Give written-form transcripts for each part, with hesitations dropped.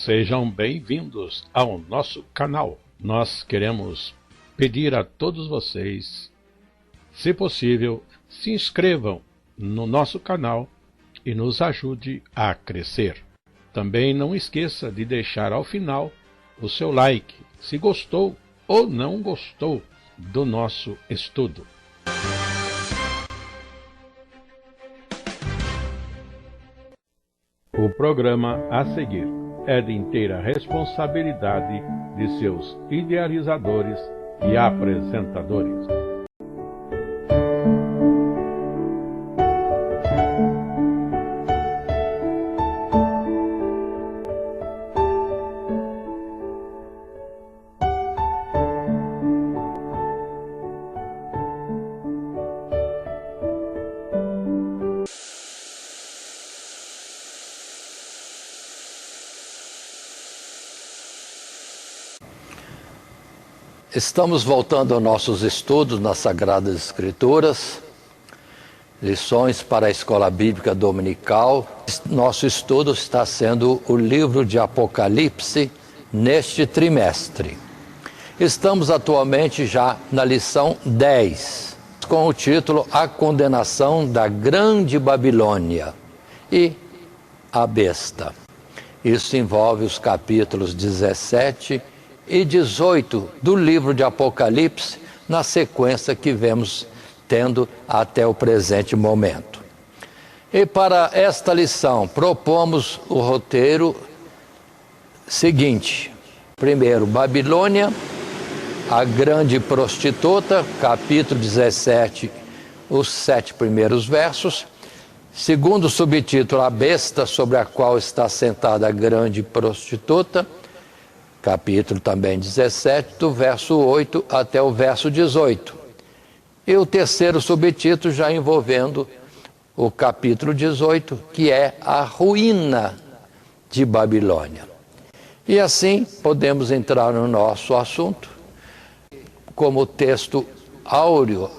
Sejam bem-vindos ao nosso canal. Nós queremos pedir a todos vocês, se possível, se inscrevam no nosso canal e nos ajude a crescer. Também não esqueça de deixar ao final o seu like, se gostou ou não gostou do nosso estudo. O programa a seguir é de inteira responsabilidade de seus idealizadores e apresentadores. Estamos voltando aos nossos estudos nas Sagradas Escrituras, lições para a Escola Bíblica Dominical. Nosso estudo está sendo o livro de Apocalipse neste trimestre. Estamos atualmente já na lição 10, com o título A Condenação da Grande Babilônia e a Besta. Isso envolve os capítulos 17 e 18 do livro de Apocalipse, na sequência que vemos tendo até o presente momento. E para esta lição, propomos o roteiro seguinte. Primeiro, Babilônia, a grande prostituta, capítulo 17, os 7 primeiros versos. Segundo subtítulo, a besta sobre a qual está sentada a grande prostituta, capítulo também 17, do verso 8 até o verso 18. E o terceiro subtítulo já envolvendo o capítulo 18, que é a ruína de Babilônia. E assim podemos entrar no nosso assunto. Como texto áureo,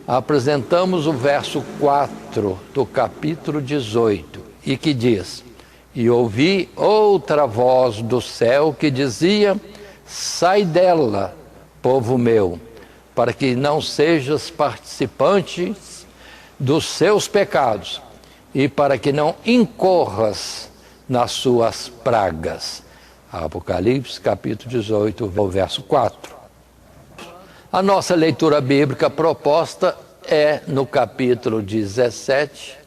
apresentamos o verso 4 do capítulo 18, e que diz: E ouvi outra voz do céu que dizia: Sai dela, povo meu, para que não sejas participante dos seus pecados e para que não incorras nas suas pragas. Apocalipse, capítulo 18, verso 4. A nossa leitura bíblica proposta é no capítulo 17,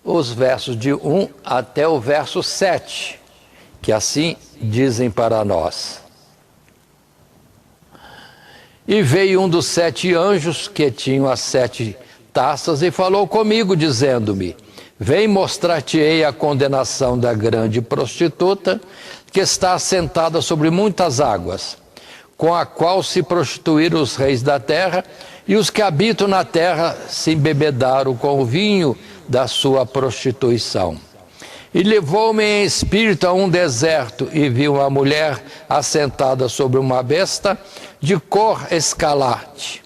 os versos de 1 até o verso 7, que assim dizem para nós: E veio um dos 7 anjos que tinham as 7 taças e falou comigo, dizendo-me: Vem mostrar-te-ei a condenação da grande prostituta, que está assentada sobre muitas águas, com a qual se prostituíram os reis da terra, e os que habitam na terra se embebedaram com o vinho da sua prostituição. E levou-me em espírito a um deserto, e vi uma mulher assentada sobre uma besta de cor escarlate,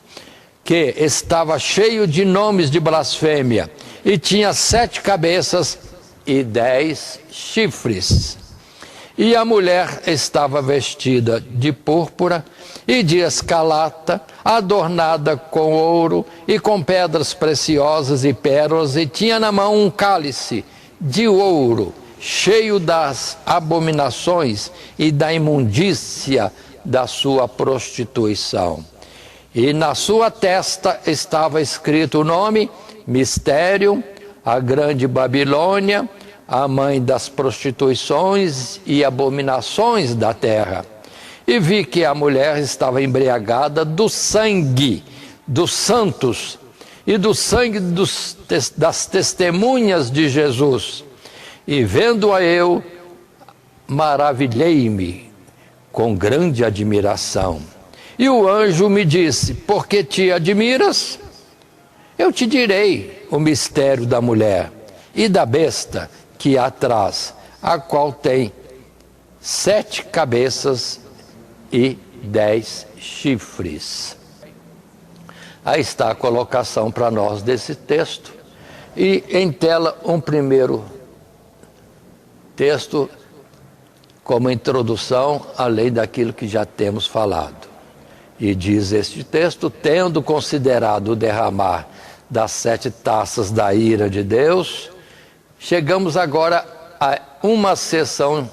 que estava cheio de nomes de blasfêmia, e tinha 7 cabeças e 10 chifres. E a mulher estava vestida de púrpura e de escarlata, adornada com ouro e com pedras preciosas e pérolas, e tinha na mão um cálice de ouro, cheio das abominações e da imundícia da sua prostituição. E na sua testa estava escrito o nome: Mistério, a Grande Babilônia, a mãe das prostituições e abominações da terra. E vi que a mulher estava embriagada do sangue dos santos e do sangue das testemunhas de Jesus. E vendo-a eu, maravilhei-me com grande admiração. E o anjo me disse: Por que te admiras? Eu te direi o mistério da mulher e da besta que há atrás, a qual tem 7 cabeças e 10 chifres. Aí está a colocação para nós desse texto. E em tela um primeiro texto como introdução, além daquilo que já temos falado. E diz este texto: tendo considerado o derramar das 7 taças da ira de Deus, chegamos agora a uma sessão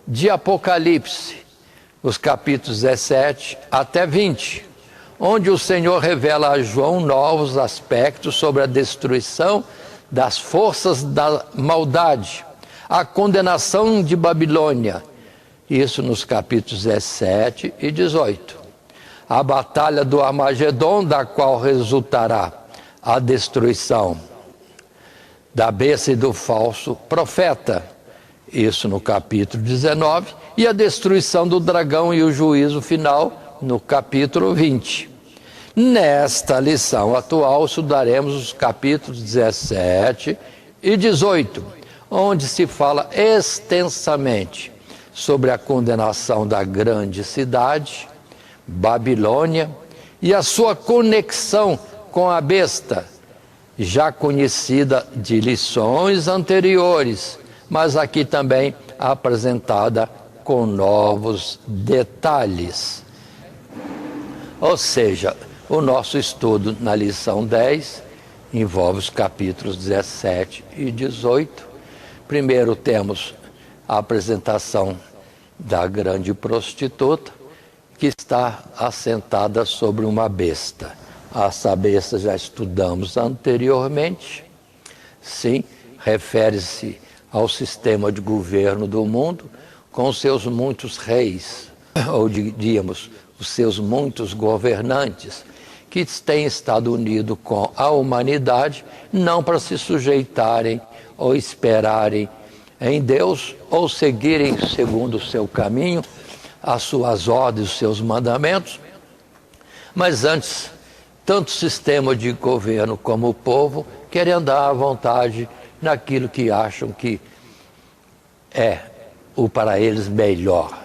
de Apocalipse, os capítulos 17 até 20, onde o Senhor revela a João novos aspectos sobre a destruição das forças da maldade, a condenação de Babilônia, isso nos capítulos 17 e 18. A batalha do Armagedon, da qual resultará a destruição da besta e do falso profeta, isso no capítulo 19, e a destruição do dragão e o juízo final no capítulo 20. Nesta lição atual, estudaremos os capítulos 17 e 18, onde se fala extensamente sobre a condenação da grande cidade, Babilônia, e a sua conexão com a besta, já conhecida de lições anteriores, mas aqui também apresentada com novos detalhes. Ou seja, o nosso estudo na lição 10 envolve os capítulos 17 e 18. Primeiro temos a apresentação da grande prostituta, que está assentada sobre uma besta. Essa besta já estudamos anteriormente. Sim, refere-se ao sistema de governo do mundo, com seus muitos reis, ou diríamos, os seus muitos governantes, que têm estado unidos com a humanidade, não para se sujeitarem ou esperarem em Deus, ou seguirem segundo o seu caminho, as suas ordens, os seus mandamentos, mas antes, tanto o sistema de governo como o povo querem andar à vontade naquilo que acham que é o para eles melhor,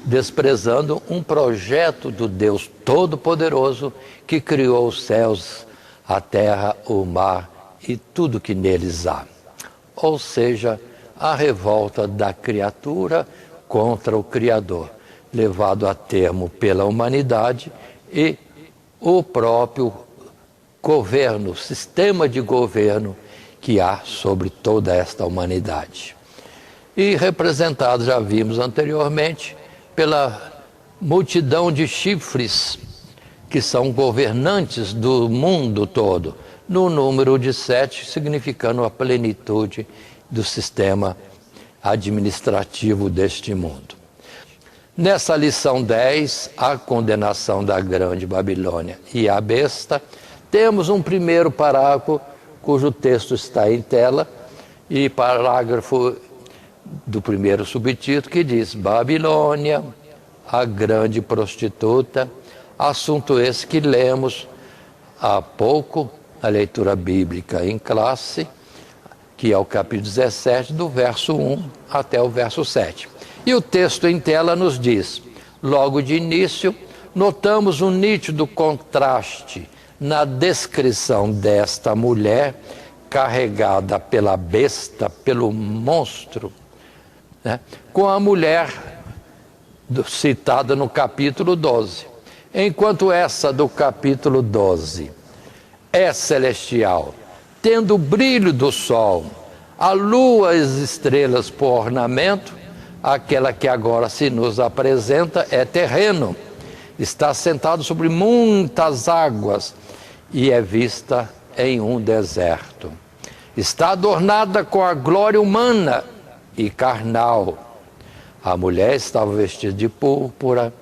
desprezando um projeto do Deus Todo-Poderoso que criou os céus, a terra, o mar e tudo que neles há. Ou seja, a revolta da criatura contra o Criador, levado a termo pela humanidade e o próprio governo, sistema de governo que há sobre toda esta humanidade. E representado, já vimos anteriormente, pela multidão de chifres, que são governantes do mundo todo, no número de 7, significando a plenitude do sistema administrativo deste mundo. Nessa lição 10, a condenação da grande Babilônia e a besta, temos um primeiro parágrafo, cujo texto está em tela, e parágrafo do primeiro subtítulo, que diz: Babilônia, a grande prostituta, assunto esse que lemos há pouco, a leitura bíblica em classe, que é o capítulo 17, do verso 1 até o verso 7. E o texto em tela nos diz: logo de início, notamos um nítido contraste na descrição desta mulher carregada pela besta, pelo monstro, né, com a mulher citada no capítulo 12. Enquanto essa do capítulo 12 é celestial, tendo o brilho do sol, a lua e as estrelas por ornamento, aquela que agora se nos apresenta é terreno, está sentado sobre muitas águas e é vista em um deserto. Está adornada com a glória humana e carnal. A mulher estava vestida de púrpura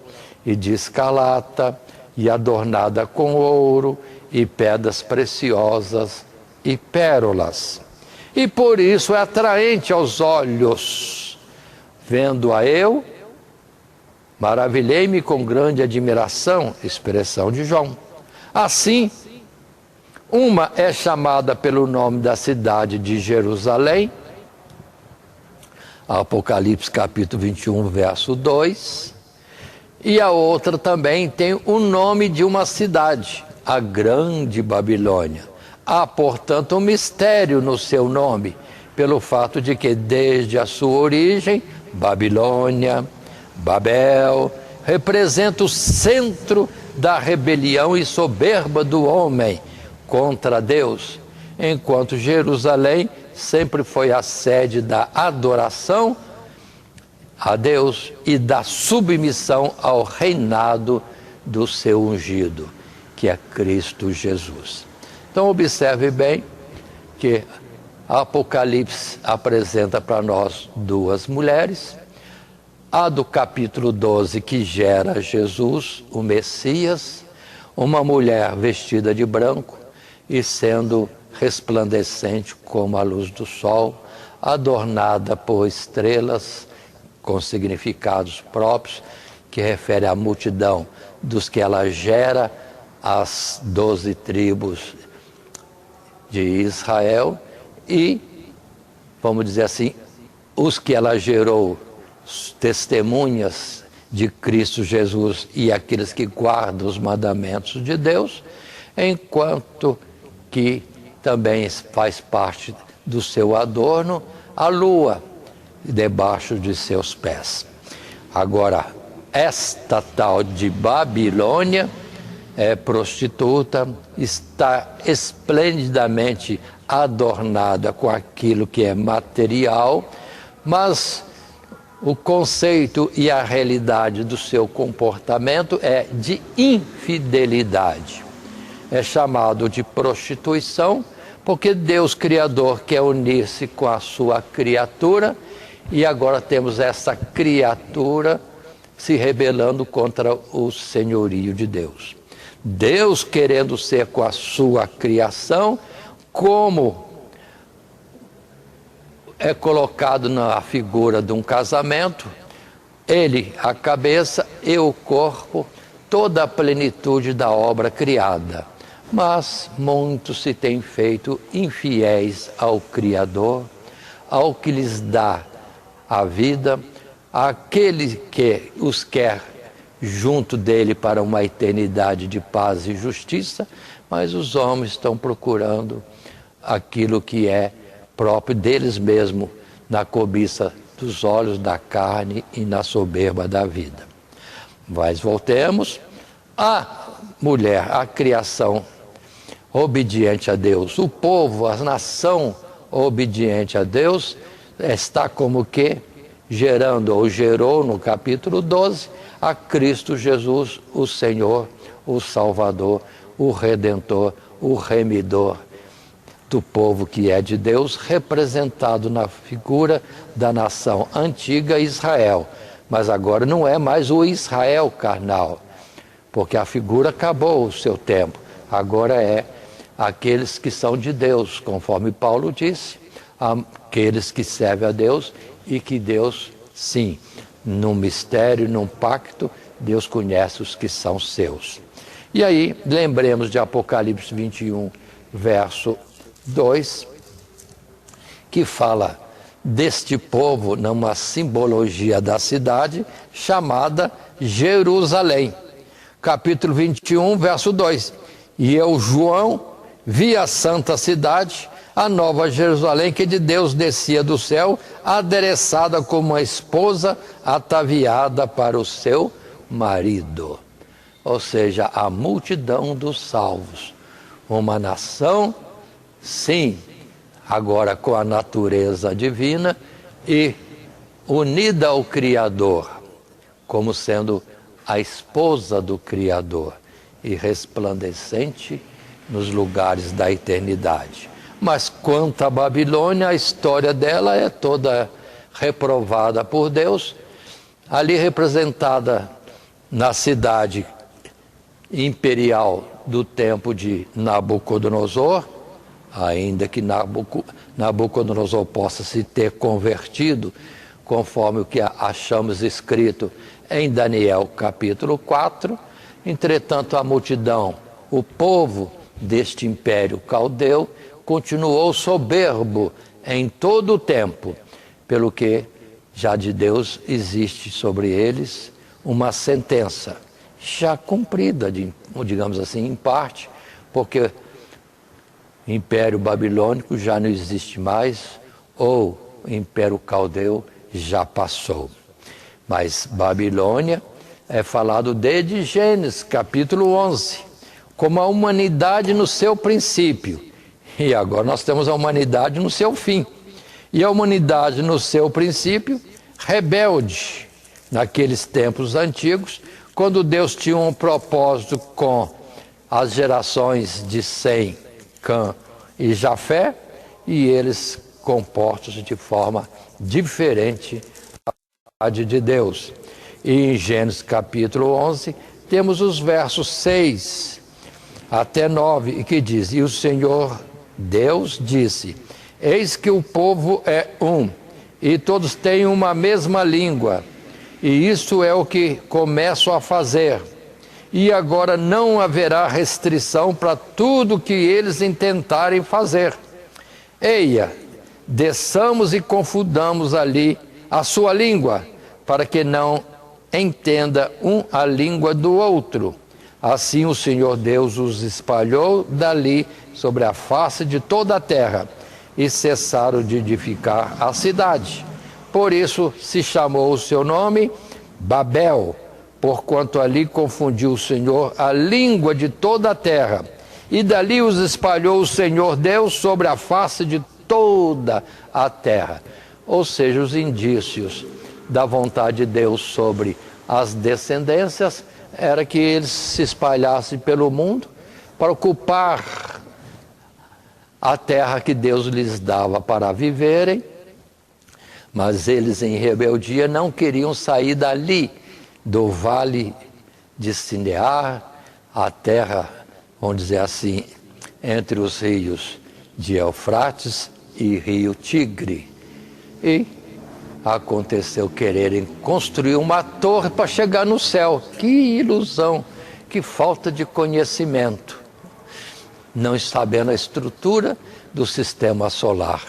e de escarlata e adornada com ouro e pedras preciosas e pérolas. E por isso é atraente aos olhos. Vendo-a eu, maravilhei-me com grande admiração, expressão de João. Assim, uma é chamada pelo nome da cidade de Jerusalém, Apocalipse capítulo 21, verso 2, e a outra também tem o nome de uma cidade, a Grande Babilônia. Há, portanto, um mistério no seu nome, pelo fato de que desde a sua origem Babilônia, Babel, representa o centro da rebelião e soberba do homem contra Deus, enquanto Jerusalém sempre foi a sede da adoração a Deus e da submissão ao reinado do seu ungido, que é Cristo Jesus. Então observe bem que Apocalipse apresenta para nós duas mulheres, a do capítulo 12 que gera Jesus, o Messias, uma mulher vestida de branco e sendo resplandecente como a luz do sol, adornada por estrelas com significados próprios, que refere à multidão dos que ela gera, as 12 tribos de Israel e, vamos dizer assim, os que ela gerou, testemunhas de Cristo Jesus e aqueles que guardam os mandamentos de Deus, enquanto que também faz parte do seu adorno a lua debaixo de seus pés. Agora, esta tal de Babilônia é prostituta, está esplendidamente adornada com aquilo que é material, mas o conceito e a realidade do seu comportamento é de infidelidade. É chamado de prostituição porque Deus Criador quer unir-se com a sua criatura e agora temos essa criatura se rebelando contra o senhorio de Deus. Deus querendo ser com a sua criação, como é colocado na figura de um casamento, ele, a cabeça e o corpo, toda a plenitude da obra criada. Mas muitos se têm feito infiéis ao Criador, ao que lhes dá a vida, àquele que os quer junto dele para uma eternidade de paz e justiça, mas os homens estão procurando aquilo que é próprio deles mesmos, na cobiça dos olhos, da carne e na soberba da vida. Mas voltemos, a mulher, a criação obediente a Deus, o povo, a nação obediente a Deus, está como que gerando, ou gerou no capítulo 12, a Cristo Jesus, o Senhor, o Salvador, o Redentor, o Remidor do povo que é de Deus, representado na figura da nação antiga Israel. Mas agora não é mais o Israel carnal, porque a figura acabou o seu tempo. Agora é aqueles que são de Deus, conforme Paulo disse, aqueles que servem a Deus e que Deus, sim, num mistério, num pacto, Deus conhece os que são seus. E aí, lembremos de Apocalipse 21, verso 2, que fala deste povo numa simbologia da cidade chamada Jerusalém. Capítulo 21, verso 2. E eu, João, vi a santa cidade, a nova Jerusalém, que de Deus descia do céu, adereçada como uma esposa ataviada para o seu marido. Ou seja, a multidão dos salvos. Uma nação, sim, agora com a natureza divina e unida ao Criador, como sendo a esposa do Criador e resplandecente nos lugares da eternidade. Mas quanto à Babilônia, a história dela é toda reprovada por Deus, ali representada na cidade imperial do tempo de Nabucodonosor, ainda que Nabucodonosor possa se ter convertido, conforme o que achamos escrito em Daniel capítulo 4, entretanto a multidão, o povo deste império caldeu, continuou soberbo em todo o tempo, pelo que já de Deus existe sobre eles uma sentença, já cumprida, digamos assim, em parte, porque o Império Babilônico já não existe mais, ou o Império Caldeu já passou. Mas Babilônia é falado desde Gênesis, capítulo 11, como a humanidade no seu princípio. E agora nós temos a humanidade no seu fim. E a humanidade no seu princípio, rebelde, naqueles tempos antigos, quando Deus tinha um propósito com as gerações de Sem, Cã e Jafé, e eles comportam-se de forma diferente da vontade de Deus. E em Gênesis capítulo 11, temos os versos 6 até 9, que diz: E o Senhor Deus disse: Eis que o povo é um, e todos têm uma mesma língua, e isso é o que começo a fazer. E agora não haverá restrição para tudo que eles intentarem fazer. Eia, desçamos e confundamos ali a sua língua, para que não entenda um a língua do outro. Assim o Senhor Deus os espalhou dali sobre a face de toda a terra, e cessaram de edificar a cidade. Por isso se chamou o seu nome Babel, porquanto ali confundiu o Senhor a língua de toda a terra, e dali os espalhou o Senhor Deus sobre a face de toda a terra. Ou seja, os indícios da vontade de Deus sobre as descendências era que eles se espalhassem pelo mundo para ocupar a terra que Deus lhes dava para viverem, mas eles em rebeldia não queriam sair dali, do vale de Sinear, a terra, vamos dizer assim, entre os rios de Eufrates e rio Tigre. E aconteceu quererem construir uma torre para chegar no céu. Que ilusão, que falta de conhecimento, não sabendo a estrutura do sistema solar.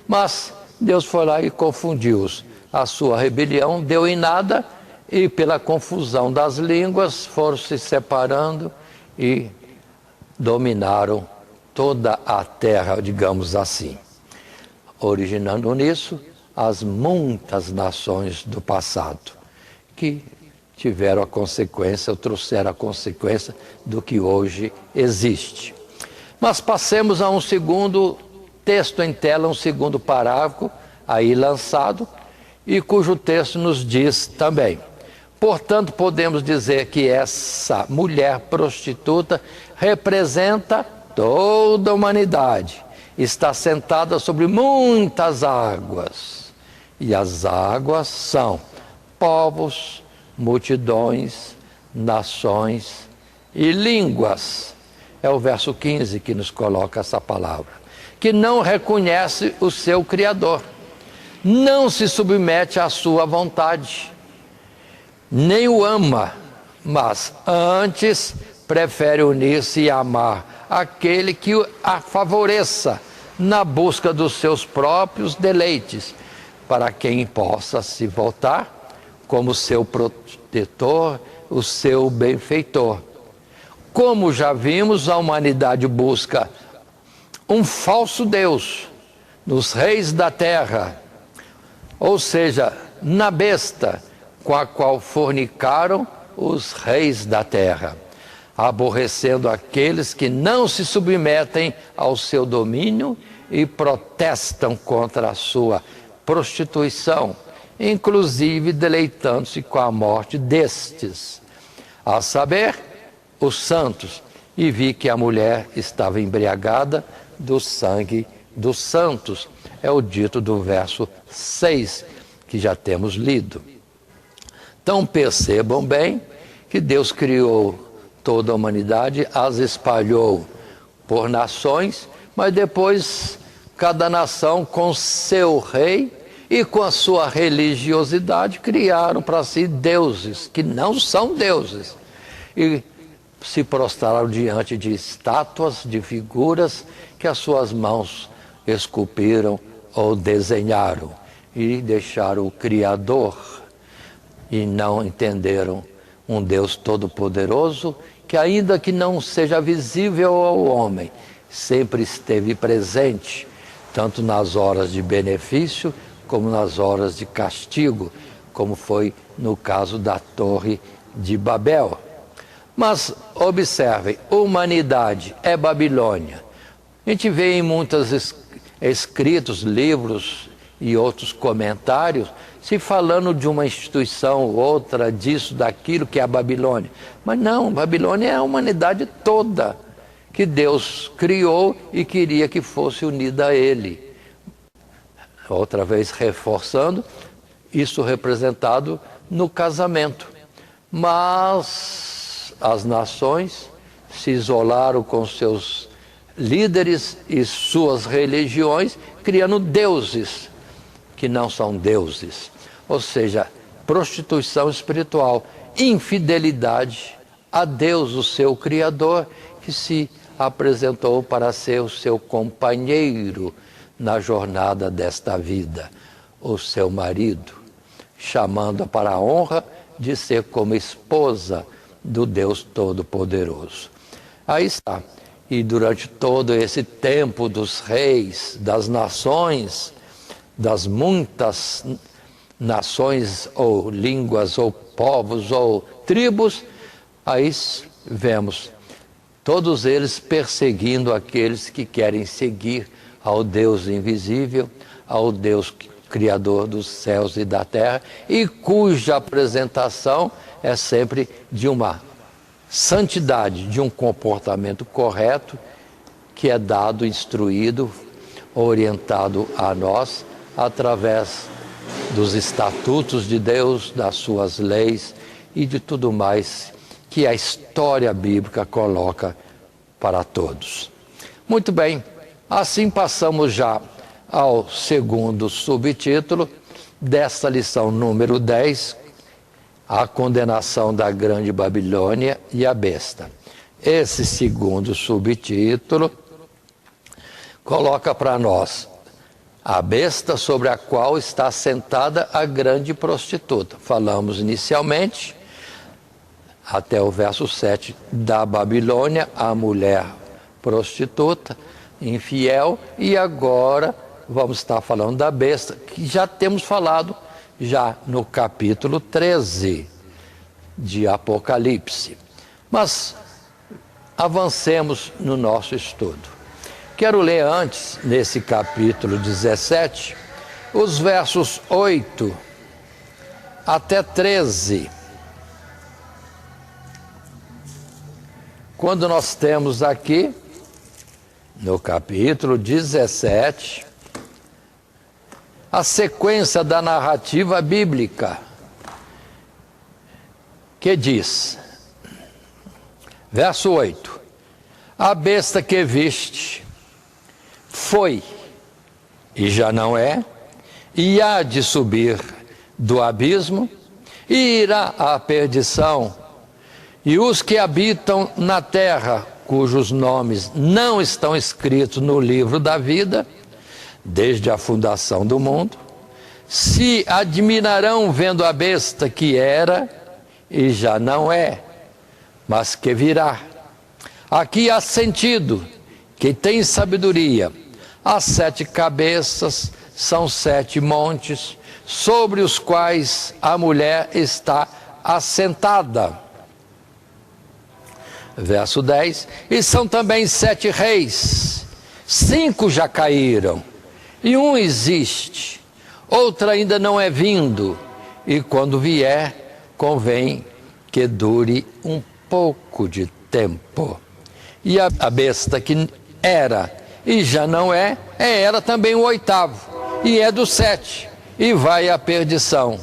Mas Deus foi lá e confundiu-os. A sua rebelião deu em nada, e pela confusão das línguas foram se separando e dominaram toda a terra, digamos assim, originando nisso as muitas nações do passado, que tiveram a consequência, ou trouxeram a consequência do que hoje existe. Mas passemos a um segundo texto em tela, um segundo parágrafo aí lançado, e cujo texto nos diz também: portanto, podemos dizer que essa mulher prostituta representa toda a humanidade, está sentada sobre muitas águas, e as águas são povos, multidões, nações e línguas. É o verso 15 que nos coloca essa palavra. Que não reconhece o seu Criador, não se submete à sua vontade, nem o ama, mas antes prefere unir-se e amar aquele que a favoreça na busca dos seus próprios deleites, para quem possa se voltar como seu protetor, o seu benfeitor. Como já vimos, a humanidade busca um falso Deus nos reis da terra, ou seja, na besta com a qual fornicaram os reis da terra, aborrecendo aqueles que não se submetem ao seu domínio e protestam contra a sua prostituição, inclusive deleitando-se com a morte destes, a saber, os santos. E vi que a mulher estava embriagada do sangue dos santos. É o dito do verso 6, que já temos lido. Então percebam bem que Deus criou toda a humanidade, as espalhou por nações, mas depois cada nação com seu rei e com a sua religiosidade criaram para si deuses, que não são deuses. E se prostraram diante de estátuas, de figuras que as suas mãos esculpiram ou desenharam, e deixaram o Criador, e não entenderam um Deus todo-poderoso, que ainda que não seja visível ao homem, sempre esteve presente, tanto nas horas de benefício como nas horas de castigo, como foi no caso da Torre de Babel. Mas observem, humanidade é Babilônia. A gente vê em muitos escritos, livros e outros comentários, se falando de uma instituição ou outra, disso, daquilo que é a Babilônia. Mas não, Babilônia é a humanidade toda que Deus criou e queria que fosse unida a Ele. Outra vez reforçando, isso representado no casamento. Mas as nações se isolaram com seus líderes e suas religiões, criando deuses que não são deuses. Ou seja, prostituição espiritual, infidelidade a Deus, o seu Criador, que se apresentou para ser o seu companheiro na jornada desta vida, o seu marido, chamando-a para a honra de ser como esposa do Deus Todo-Poderoso. Aí está. E durante todo esse tempo dos reis, das nações, das muitas nações ou línguas ou povos ou tribos, aí vemos todos eles perseguindo aqueles que querem seguir ao Deus invisível, ao Deus Criador dos céus e da terra, e cuja apresentação é sempre de uma santidade, de um comportamento correto, que é dado, instruído, orientado a nós, através dos estatutos de Deus, das suas leis e de tudo mais que a história bíblica coloca para todos. Muito bem, assim passamos já ao segundo subtítulo desta lição número 10, a condenação da grande Babilônia e a besta. Esse segundo subtítulo coloca para nós a besta sobre a qual está sentada a grande prostituta. Falamos inicialmente, até o verso 7, da Babilônia, a mulher prostituta, infiel, e agora vamos estar falando da besta, que já temos falado já no capítulo 13 de Apocalipse. Mas avancemos no nosso estudo. Quero ler antes, nesse capítulo 17, os versos 8 até 13. Quando nós temos aqui, no capítulo 17, a sequência da narrativa bíblica, que diz, verso 8, a besta que viste foi, e já não é, e há de subir do abismo, e irá à perdição, e os que habitam na terra, cujos nomes não estão escritos no livro da vida, desde a fundação do mundo, se admirarão vendo a besta que era e já não é, mas que virá. Aqui há sentido, que tem sabedoria. As 7 cabeças são 7 montes, sobre os quais a mulher está assentada. Verso 10, e são também 7 reis, 5 já caíram, e um existe, outro ainda não é vindo, e quando vier, convém que dure um pouco de tempo. E a besta que era e já não é, era também o 8º, e é do 7, e vai à perdição.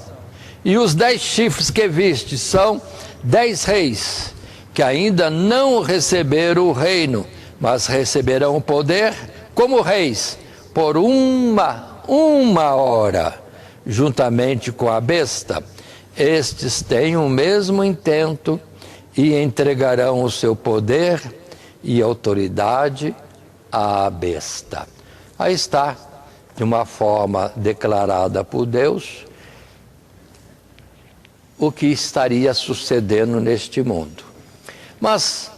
E os 10 chifres que viste são 10 reis, que ainda não receberam o reino, mas receberão o poder como reis, por uma hora, juntamente com a besta. Estes têm o mesmo intento e entregarão o seu poder e autoridade à besta. Aí está, de uma forma declarada por Deus, o que estaria sucedendo neste mundo. Mas,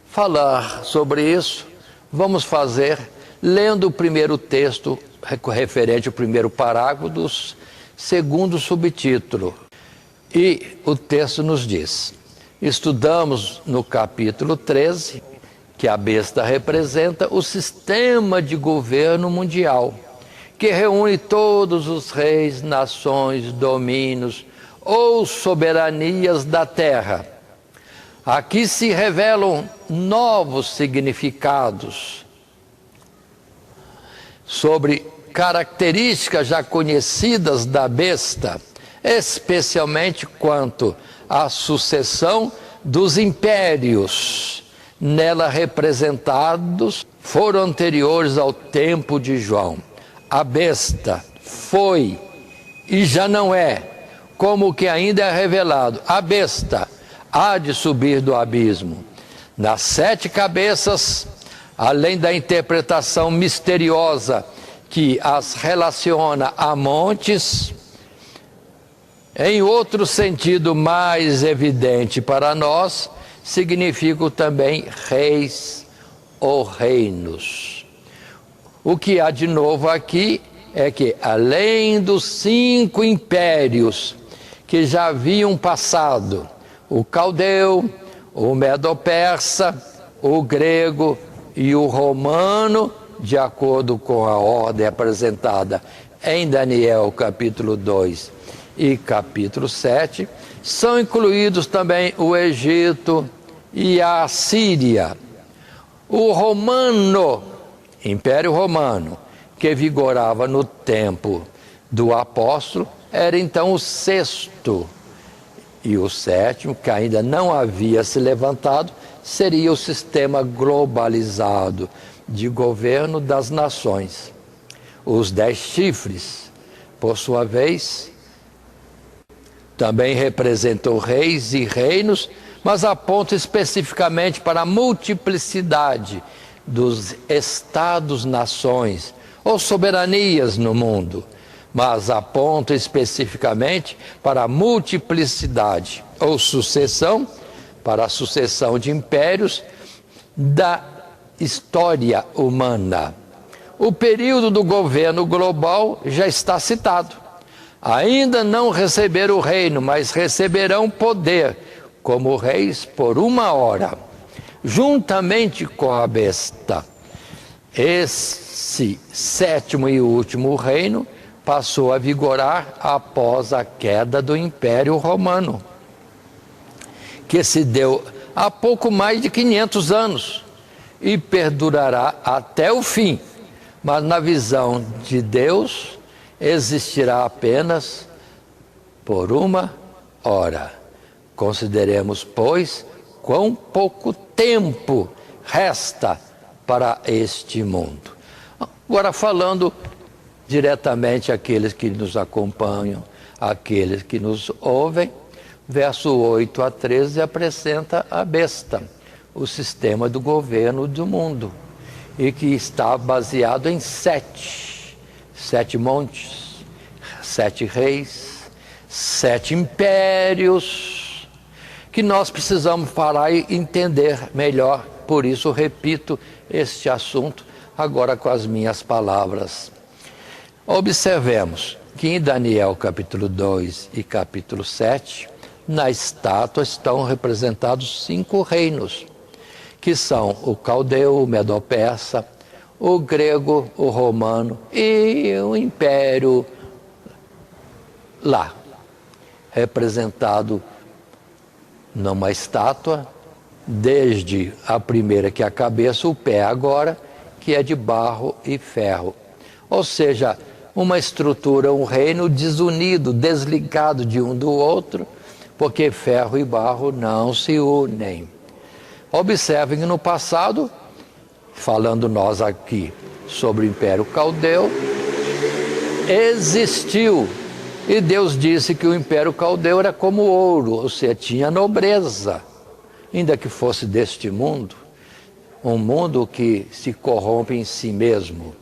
falar sobre isso, vamos fazer lendo o primeiro texto referente ao primeiro parágrafo do segundo subtítulo. E o texto nos diz: estudamos no capítulo 13 que a besta representa o sistema de governo mundial, que reúne todos os reis, nações, domínios ou soberanias da terra. Aqui se revelam novos significados sobre características já conhecidas da besta, especialmente quanto à sucessão dos impérios nela representados foram anteriores ao tempo de João. A besta foi e já não é, como que ainda é revelado. A besta há de subir do abismo. Nas 7 cabeças, além da interpretação misteriosa que as relaciona a montes, em outro sentido mais evidente para nós, significam também reis ou reinos. O que há de novo aqui é que, além dos 5 impérios que já haviam passado, o caldeu, o medo-persa, o grego e o romano, de acordo com a ordem apresentada em Daniel capítulo 2 e capítulo 7, são incluídos também o Egito e a Assíria. O romano, Império Romano, que vigorava no tempo do apóstolo, era então o 6º, e o 7º, que ainda não havia se levantado, seria o sistema globalizado de governo das nações. Os 10 chifres, por sua vez, também representam reis e reinos, mas apontam especificamente para a multiplicidade dos estados-nações ou soberanias no mundo, mas apontam especificamente para a multiplicidade ou sucessão, para a sucessão de impérios da história humana. O período do governo global já está citado. Ainda não receberam o reino, mas receberão poder como reis por 1 hora, juntamente com a besta. Esse 7º e último reino passou a vigorar após a queda do Império Romano, que se deu há pouco mais de 500 anos e perdurará até o fim, mas na visão de Deus existirá apenas por 1 hora. Consideremos, pois, quão pouco tempo resta para este mundo. Agora, falando diretamente àqueles que nos acompanham, àqueles que nos ouvem, verso 8 a 13 apresenta a besta, o sistema do governo do mundo, e que está baseado em 7 montes, 7 reis, 7 impérios, que nós precisamos falar e entender melhor. Por isso repito este assunto agora com as minhas palavras. Observemos que em Daniel capítulo 2 e capítulo 7, na estátua estão representados 5 reinos, que são o caldeu, o medo-persa, o grego, o romano e o império lá, representado numa estátua, desde a primeira, que é a cabeça, o pé agora, que é de barro e ferro. Ou seja, uma estrutura, um reino desunido, desligado de um do outro, porque ferro e barro não se unem. Observem que no passado, falando nós aqui sobre o Império Caldeu, existiu, e Deus disse que o Império Caldeu era como ouro, ou seja, tinha nobreza, ainda que fosse deste mundo, um mundo que se corrompe em si mesmo,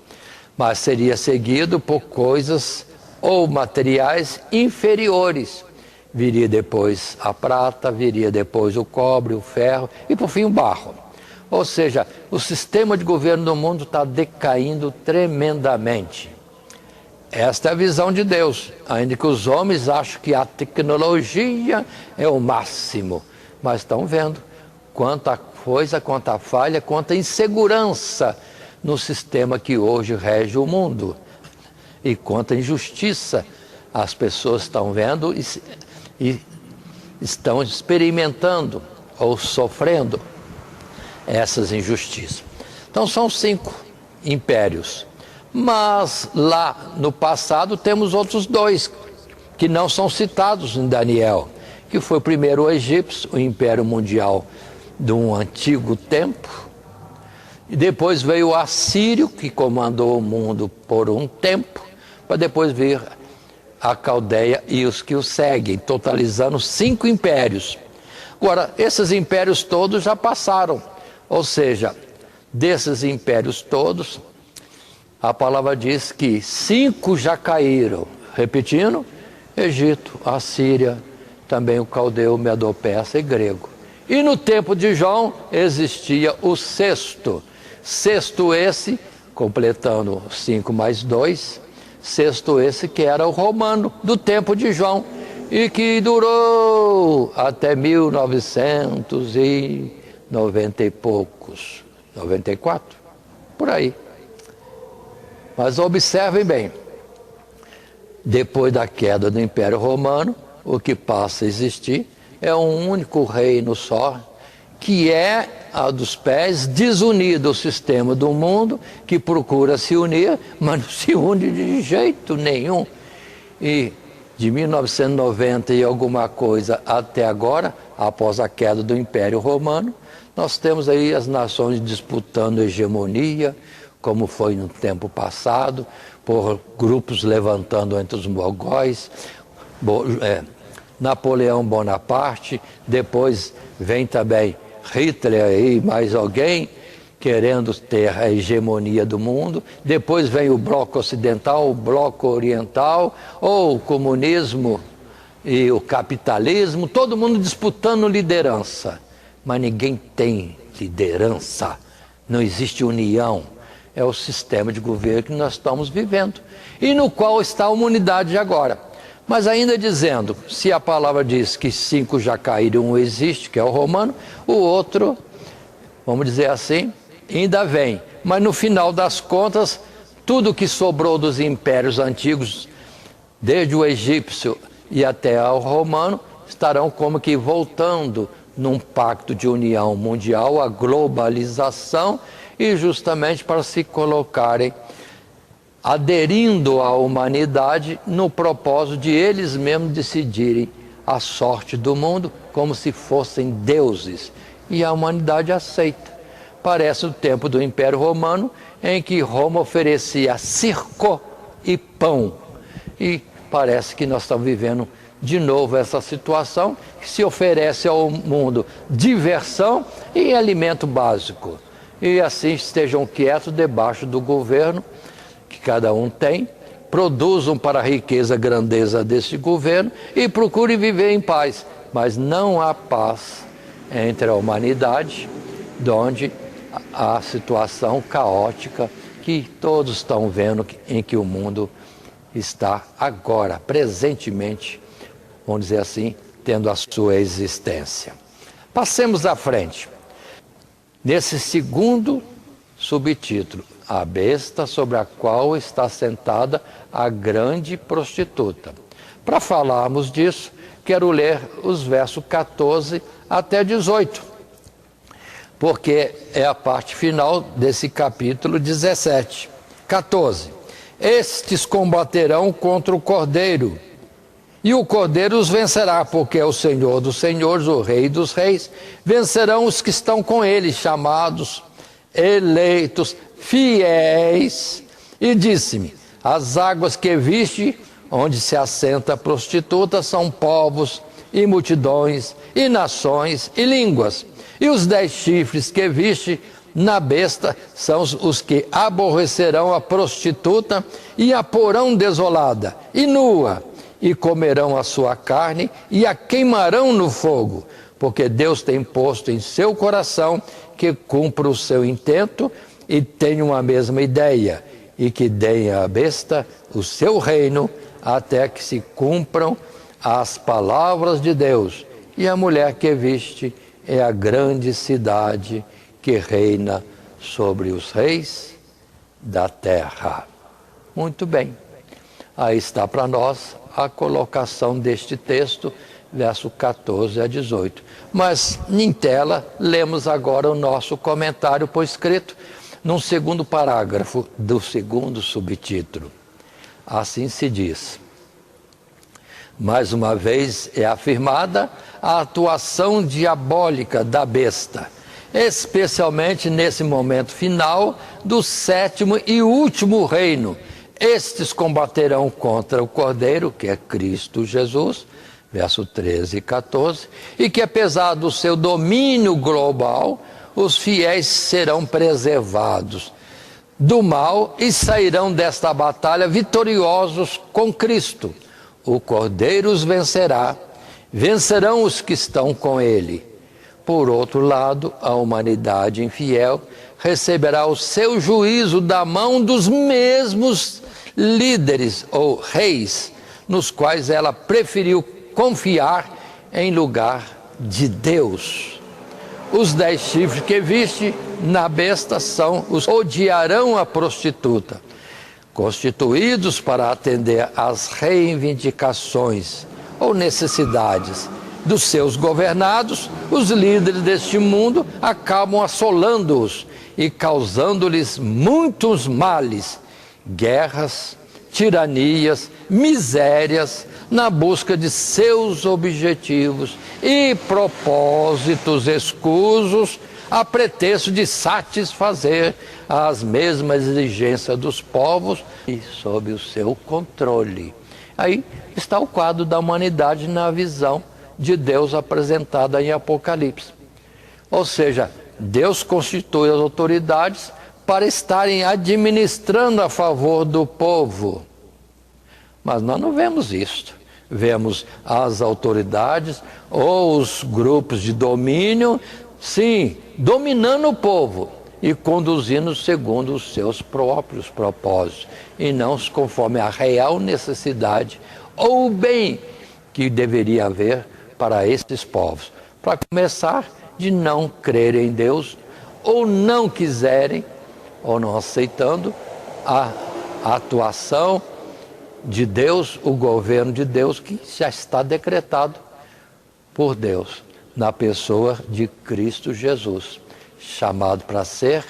mas seria seguido por coisas ou materiais inferiores. Viria depois a prata, viria depois o cobre, o ferro e por fim o barro. Ou seja, o sistema de governo do mundo está decaindo tremendamente. Esta é a visão de Deus, ainda que os homens acham que a tecnologia é o máximo, mas estão vendo quanta coisa, quanta falha, quanta insegurança no sistema que hoje rege o mundo e quanta injustiça as pessoas estão vendo e estão experimentando ou sofrendo essas injustiças. Então são 5 impérios. Mas lá no passado temos outros 2 que não são citados em Daniel, que foi primeiro o egípcio, o império mundial de um antigo tempo, e depois veio o assírio, que comandou o mundo por um tempo, para depois vir a Caldeia e os que o seguem, totalizando 5 impérios. Agora, esses impérios todos já passaram, ou seja, desses impérios todos, a palavra diz que 5 já caíram. Repetindo, Egito, Assíria, também o caldeu, medo-persa e grego. E no tempo de João existia o 6º. 6º esse, completando 5 mais 2, 6º esse que era o romano, do tempo de João, e que durou até 1990 e poucos, 94, por aí. Mas observem bem, depois da queda do Império Romano, o que passa a existir é um único reino só, que é a dos pés, desunido ao sistema do mundo, que procura se unir, mas não se une de jeito nenhum. E de 1990 e alguma coisa até agora, após a queda do Império Romano, nós temos aí as nações disputando hegemonia, como foi no tempo passado, por grupos levantando entre os mogóis, Napoleão Bonaparte, depois vem também Hitler e mais alguém querendo ter a hegemonia do mundo, depois vem o bloco ocidental, o bloco oriental, ou o comunismo e o capitalismo, todo mundo disputando liderança, mas ninguém tem liderança, não existe união. É o sistema de governo que nós estamos vivendo e no qual está a humanidade agora. Mas ainda dizendo, se a palavra diz que 5 já caíram, um existe, que é o romano, o outro, vamos dizer assim, ainda vem. Mas no final das contas, tudo que sobrou dos impérios antigos, desde o egípcio e até ao romano, estarão como que voltando num pacto de união mundial, a globalização, e justamente para se colocarem aderindo à humanidade no propósito de eles mesmos decidirem a sorte do mundo como se fossem deuses. E a humanidade aceita. Parece o tempo do Império Romano, em que Roma oferecia circo e pão. E parece que nós estamos vivendo de novo essa situação, que se oferece ao mundo diversão e alimento básico. E assim estejam quietos debaixo do governo que cada um tem, produzam para a riqueza, a grandeza desse governo e procurem viver em paz. Mas não há paz entre a humanidade, onde a situação caótica que todos estão vendo em que o mundo está agora, presentemente, vamos dizer assim, tendo a sua existência. Passemos à frente. Nesse segundo subtítulo, a besta sobre a qual está sentada a grande prostituta. Para falarmos disso, quero ler os versos 14 até 18, porque é a parte final desse capítulo 17. 14. Estes combaterão contra o Cordeiro, e o Cordeiro os vencerá, porque é o Senhor dos senhores, o Rei dos reis. Vencerão os que estão com ele, chamados, eleitos, fiéis. E disse-me, as águas que viste, onde se assenta a prostituta, são povos e multidões e nações e línguas. E os 10 chifres que viste na besta são os que aborrecerão a prostituta e a porão desolada e nua, e comerão a sua carne e a queimarão no fogo, porque Deus tem posto em seu coração que cumpra o seu intento e tenham a mesma ideia, e que deem à besta o seu reino até que se cumpram as palavras de Deus. E a mulher que viste é a grande cidade que reina sobre os reis da terra. Muito bem, aí está para nós a colocação deste texto, verso 14 a 18. Mas, em tela, lemos agora o nosso comentário por escrito, num segundo parágrafo do segundo subtítulo. Assim se diz: mais uma vez é afirmada a atuação diabólica da besta, especialmente nesse momento final do sétimo e último reino. Estes combaterão contra o Cordeiro, que é Cristo Jesus, verso 13 e 14, e que apesar do seu domínio global, os fiéis serão preservados do mal e sairão desta batalha vitoriosos com Cristo. O Cordeiro os vencerá, vencerão os que estão com ele. Por outro lado, a humanidade infiel receberá o seu juízo da mão dos mesmos líderes ou reis, nos quais ela preferiu confiar em lugar de Deus. Os 10 chifres que viste na besta são os odiarão a prostituta, constituídos para atender às reivindicações ou necessidades dos seus governados. Os líderes deste mundo acabam assolando-os e causando-lhes muitos males, guerras, tiranias, misérias, na busca de seus objetivos e propósitos escusos, a pretexto de satisfazer as mesmas exigências dos povos e sob o seu controle. Aí está o quadro da humanidade na visão de Deus apresentada em Apocalipse. Ou seja, Deus constitui as autoridades para estarem administrando a favor do povo. Mas nós não vemos isto. Vemos as autoridades ou os grupos de domínio, sim, dominando o povo e conduzindo segundo os seus próprios propósitos, e não conforme a real necessidade ou o bem que deveria haver para esses povos. Para começar, de não crerem em Deus, ou não quiserem, ou não aceitando a atuação de Deus, o governo de Deus, que já está decretado por Deus, na pessoa de Cristo Jesus, chamado para ser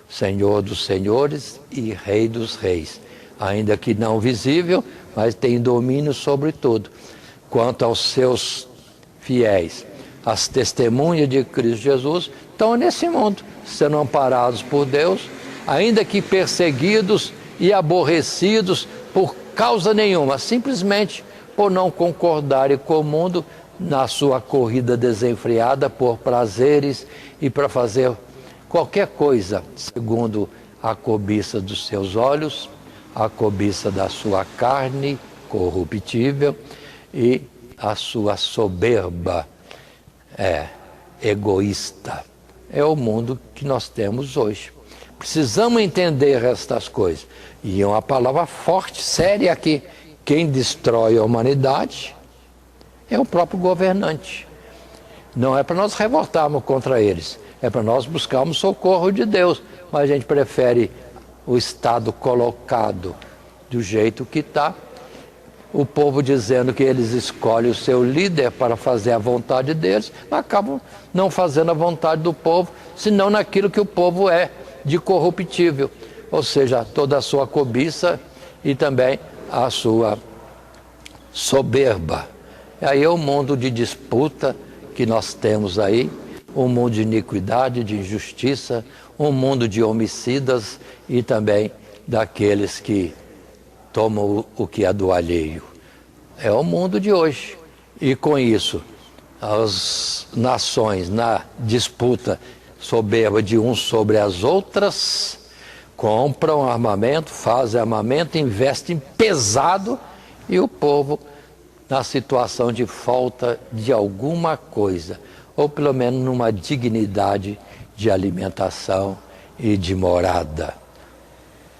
Senhor dos senhores e Rei dos reis, ainda que não visível, mas tem domínio sobre tudo. Quanto aos seus fiéis, as testemunhas de Cristo Jesus estão nesse mundo, sendo amparados por Deus, ainda que perseguidos e aborrecidos por causa nenhuma, simplesmente por não concordarem com o mundo na sua corrida desenfreada por prazeres e para fazer qualquer coisa segundo a cobiça dos seus olhos, a cobiça da sua carne corruptível e a sua soberba egoísta. É o mundo que nós temos hoje. Precisamos entender estas coisas. E é uma palavra forte, séria aqui. Quem destrói a humanidade é o próprio governante. Não é para nós revoltarmos contra eles, é para nós buscarmos socorro de Deus. Mas a gente prefere o Estado colocado do jeito que está, o povo dizendo que eles escolhem o seu líder para fazer a vontade deles, mas acabam não fazendo a vontade do povo, senão naquilo que o povo é de corruptível, ou seja, toda a sua cobiça e também a sua soberba. E aí é o mundo de disputa que nós temos aí, um mundo de iniquidade, de injustiça, um mundo de homicidas e também daqueles que tomam o que é do alheio. É o mundo de hoje. E com isso, as nações na disputa soberba de uns sobre as outras, compram armamento, fazem armamento, investem pesado, e o povo na situação de falta de alguma coisa, ou pelo menos numa dignidade de alimentação e de morada,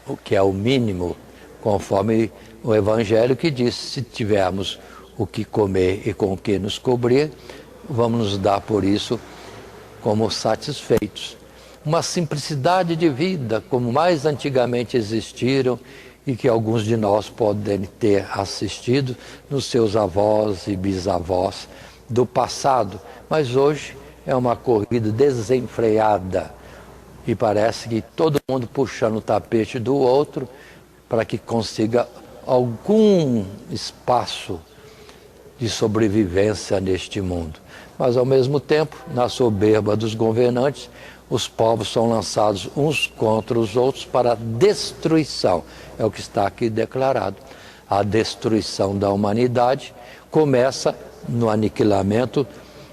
o que é o mínimo, conforme o Evangelho que diz: se tivermos o que comer e com o que nos cobrir, vamos nos dar por isso como satisfeitos. Uma simplicidade de vida, como mais antigamente existiram e que alguns de nós podem ter assistido nos seus avós e bisavós do passado, mas hoje é uma corrida desenfreada e parece que todo mundo puxando o tapete do outro para que consiga algum espaço de sobrevivência neste mundo. Mas ao mesmo tempo, na soberba dos governantes, os povos são lançados uns contra os outros para a destruição. É o que está aqui declarado. A destruição da humanidade começa no aniquilamento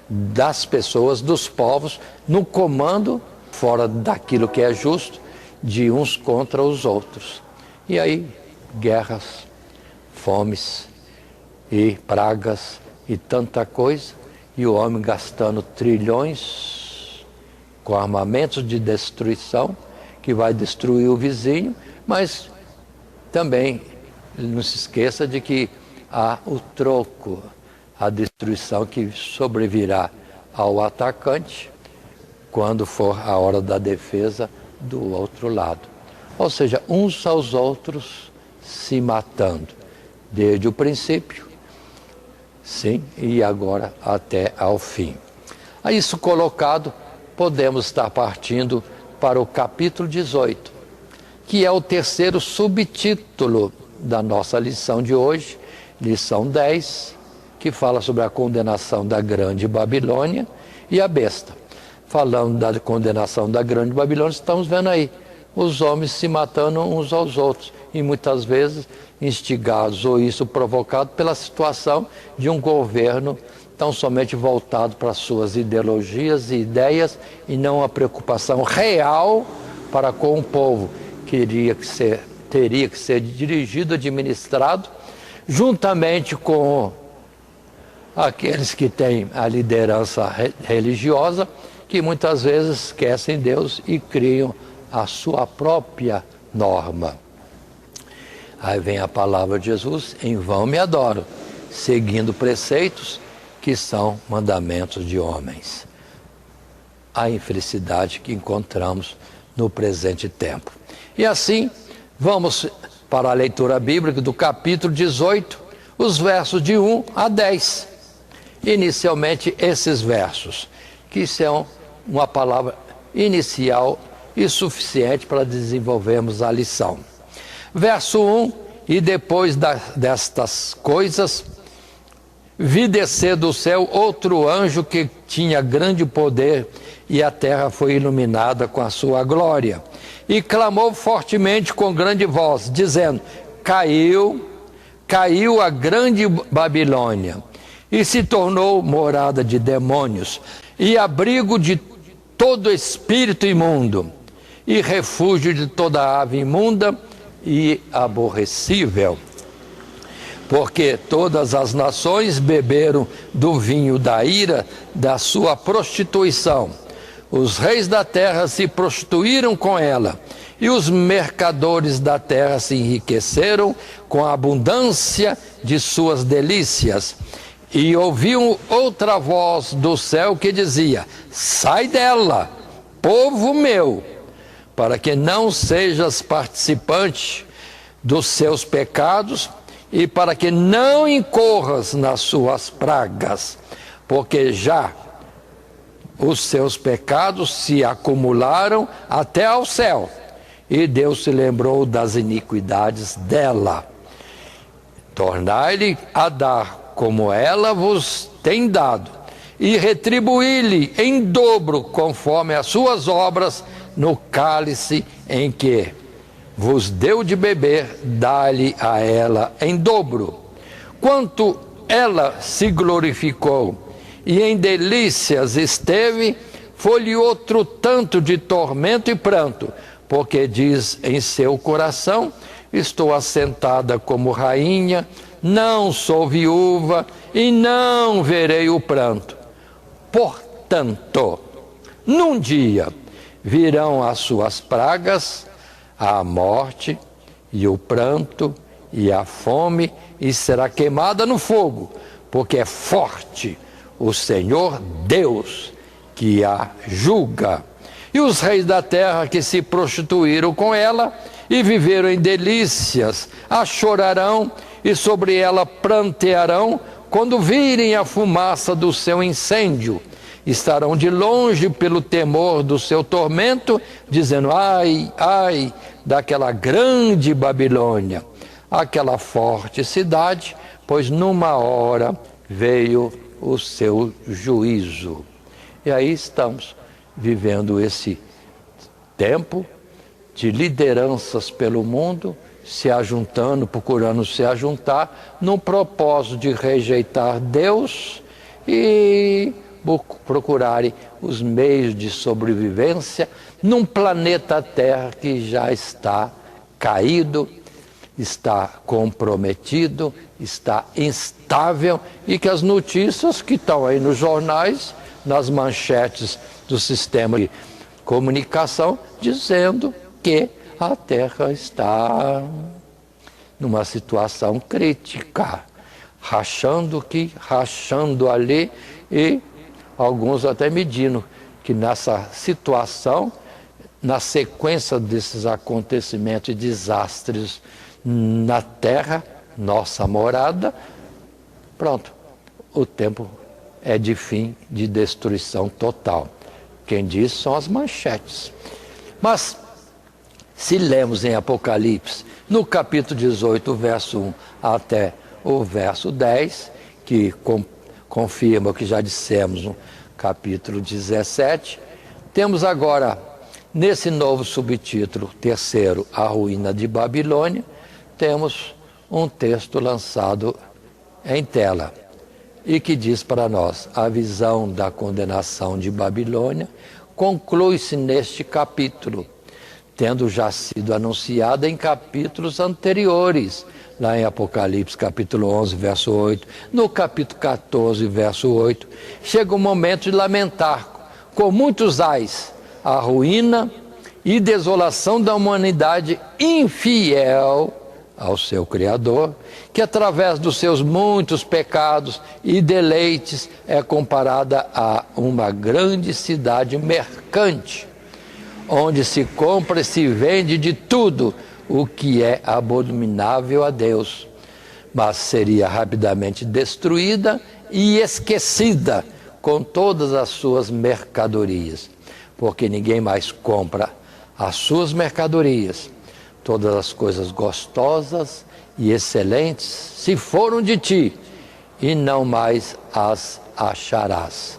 das pessoas, dos povos, no comando, fora daquilo que é justo, de uns contra os outros. E aí, guerras, fomes e pragas e tanta coisa, e o homem gastando trilhões com armamentos de destruição, que vai destruir o vizinho, mas também não se esqueça de que há o troco, a destruição que sobrevirá ao atacante quando for a hora da defesa do outro lado. Ou seja, uns aos outros se matando, desde o princípio, sim, e agora até ao fim. A isso colocado, podemos estar partindo para o capítulo 18, que é o terceiro subtítulo da nossa lição de hoje, lição 10, que fala sobre a condenação da grande Babilônia e a besta. Falando da condenação da grande Babilônia, estamos vendo aí os homens se matando uns aos outros, e muitas vezes instigados ou isso provocado pela situação de um governo tão somente voltado para suas ideologias e ideias e não a preocupação real para com o povo, que teria que ser dirigido, administrado, juntamente com aqueles que têm a liderança religiosa, que muitas vezes esquecem Deus e criam a sua própria norma. Aí vem a palavra de Jesus: em vão me adoram, seguindo preceitos que são mandamentos de homens. A infelicidade que encontramos no presente tempo. E assim, vamos para a leitura bíblica do capítulo 18, os versos de 1 a 10. Inicialmente, esses versos, que são uma palavra inicial e suficiente para desenvolvermos a lição. Verso 1: e depois destas coisas, vi descer do céu outro anjo que tinha grande poder, e a terra foi iluminada com a sua glória. E clamou fortemente com grande voz, dizendo: caiu a grande Babilônia, e se tornou morada de demônios, e abrigo de todo espírito imundo, e refúgio de toda ave imunda e aborrecível. Porque todas as nações beberam do vinho da ira da sua prostituição. Os reis da terra se prostituíram com ela, e os mercadores da terra se enriqueceram com a abundância de suas delícias. E ouviam outra voz do céu que dizia: sai dela, povo meu, para que não sejas participante dos seus pecados e para que não incorras nas suas pragas, porque já os seus pecados se acumularam até ao céu, e Deus se lembrou das iniquidades dela. Tornai-lhe a dar como ela vos tem dado, e retribuí-lhe em dobro conforme as suas obras, no cálice em que vos deu de beber, dá-lhe a ela em dobro. Quanto ela se glorificou e em delícias esteve, foi-lhe outro tanto de tormento e pranto, porque diz em seu coração: estou assentada como rainha, não sou viúva e não verei o pranto. Portanto, num dia virão as suas pragas, a morte e o pranto e a fome, e será queimada no fogo, porque é forte o Senhor Deus que a julga. E os reis da terra que se prostituíram com ela e viveram em delícias, a chorarão e sobre ela prantearão quando virem a fumaça do seu incêndio. Estarão de longe pelo temor do seu tormento, dizendo: ai, ai, daquela grande Babilônia, aquela forte cidade, pois numa hora veio o seu juízo. E aí estamos vivendo esse tempo de lideranças pelo mundo, se ajuntando, procurando se ajuntar, no propósito de rejeitar Deus e procurarem os meios de sobrevivência num planeta Terra que já está caído, está comprometido, está instável, e que as notícias que estão aí nos jornais, nas manchetes do sistema de comunicação, dizendo que a Terra está numa situação crítica, rachando aqui, rachando ali, e alguns até medindo que nessa situação, na sequência desses acontecimentos e desastres na Terra, nossa morada, pronto, o tempo é de fim, de destruição total. Quem diz são as manchetes. Mas, se lemos em Apocalipse, no capítulo 18, verso 1 até o verso 10, que confirma o que já dissemos no capítulo 17, temos agora, nesse novo subtítulo, terceiro, a ruína de Babilônia, temos um texto lançado em tela e que diz para nós: a visão da condenação de Babilônia conclui-se neste capítulo, tendo já sido anunciada em capítulos anteriores, lá em Apocalipse capítulo 11, verso 8, no capítulo 14, verso 8, chega o momento de lamentar com muitos ais a ruína e desolação da humanidade infiel ao seu Criador, que através dos seus muitos pecados e deleites é comparada a uma grande cidade mercante, onde se compra e se vende de tudo o que é abominável a Deus, mas seria rapidamente destruída e esquecida com todas as suas mercadorias, porque ninguém mais compra as suas mercadorias. Todas as coisas gostosas e excelentes se foram de ti, e não mais as acharás.